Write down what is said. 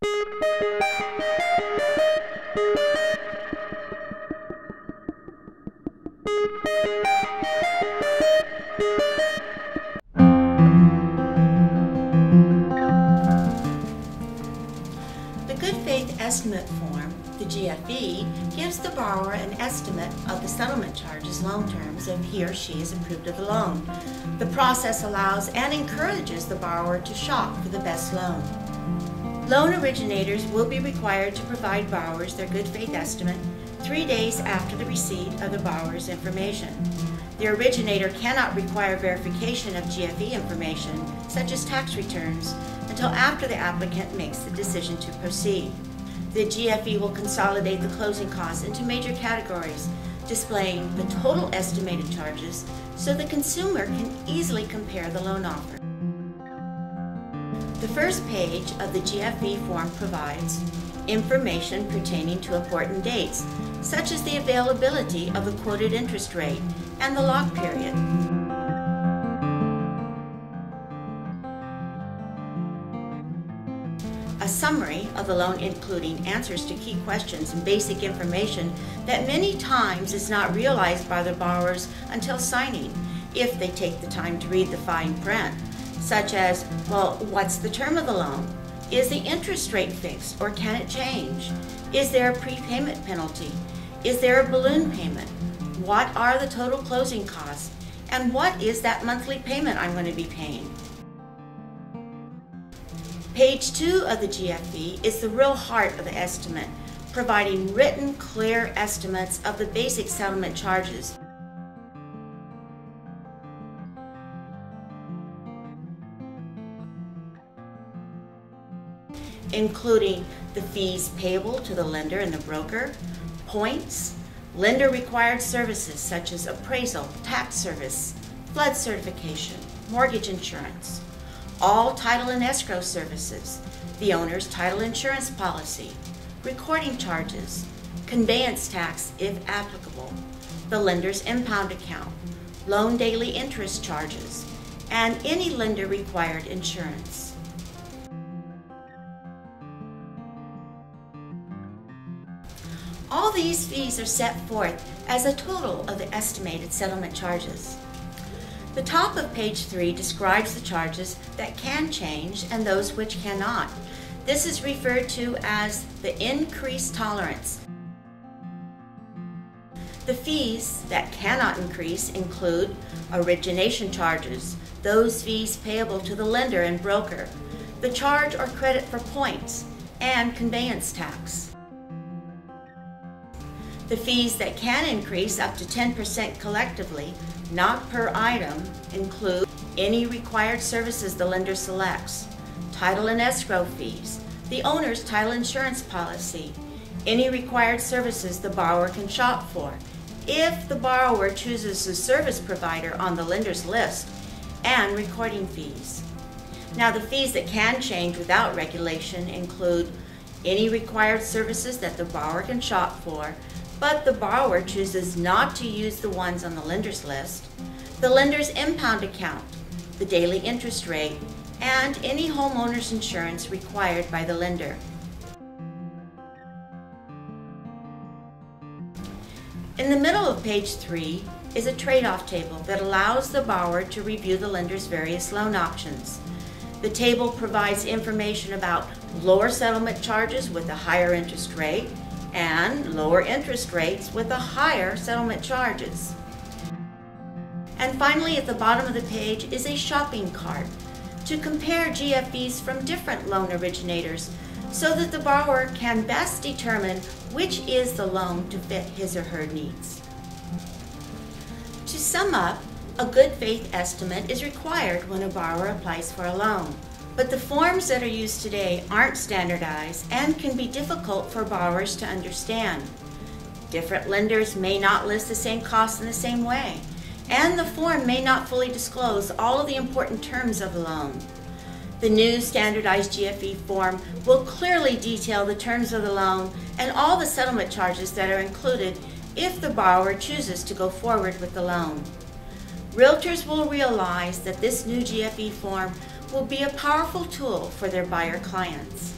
The good faith estimate form, the GFE, gives the borrower an estimate of the settlement charges loan terms if he or she is approved of the loan. The process allows and encourages the borrower to shop for the best loan. Loan originators will be required to provide borrowers their good faith estimate 3 days after the receipt of the borrower's information. The originator cannot require verification of GFE information, such as tax returns, until after the applicant makes the decision to proceed. The GFE will consolidate the closing costs into major categories, displaying the total estimated charges so the consumer can easily compare the loan offer. The first page of the GFE form provides information pertaining to important dates, such as the availability of the quoted interest rate and the lock period. A summary of the loan including answers to key questions and basic information that many times is not realized by the borrowers until signing, if they take the time to read the fine print, such as, well, what's the term of the loan? Is the interest rate fixed or can it change? Is there a prepayment penalty? Is there a balloon payment? What are the total closing costs? And what is that monthly payment I'm going to be paying? Page 2 of the GFE is the real heart of the estimate, providing written, clear estimates of the basic settlement charges. Including the fees payable to the lender and the broker, points, lender required services such as appraisal, tax service, flood certification, mortgage insurance, all title and escrow services, the owner's title insurance policy, recording charges, conveyance tax if applicable, the lender's impound account, loan daily interest charges, and any lender required insurance. All these fees are set forth as a total of the estimated settlement charges. The top of page 3 describes the charges that can change and those which cannot. This is referred to as the increased tolerance. The fees that cannot increase include origination charges, those fees payable to the lender and broker, the charge or credit for points, and conveyance tax. The fees that can increase up to 10% collectively, not per item, include any required services the lender selects, title and escrow fees, the owner's title insurance policy, any required services the borrower can shop for, if the borrower chooses a service provider on the lender's list, and recording fees. Now, the fees that can change without regulation include any required services that the borrower can shop for, but the borrower chooses not to use the ones on the lender's list, the lender's impound account, the daily interest rate, and any homeowner's insurance required by the lender. In the middle of page 3 is a trade-off table that allows the borrower to review the lender's various loan options. The table provides information about lower settlement charges with a higher interest rate, and lower interest rates with the higher settlement charges. And finally, at the bottom of the page is a shopping cart to compare GFEs from different loan originators so that the borrower can best determine which is the loan to fit his or her needs. To sum up, a good faith estimate is required when a borrower applies for a loan. But the forms that are used today aren't standardized and can be difficult for borrowers to understand. Different lenders may not list the same costs in the same way, and the form may not fully disclose all of the important terms of the loan. The new standardized GFE form will clearly detail the terms of the loan and all the settlement charges that are included if the borrower chooses to go forward with the loan. Realtors will realize that this new GFE form will be a powerful tool for their buyer clients.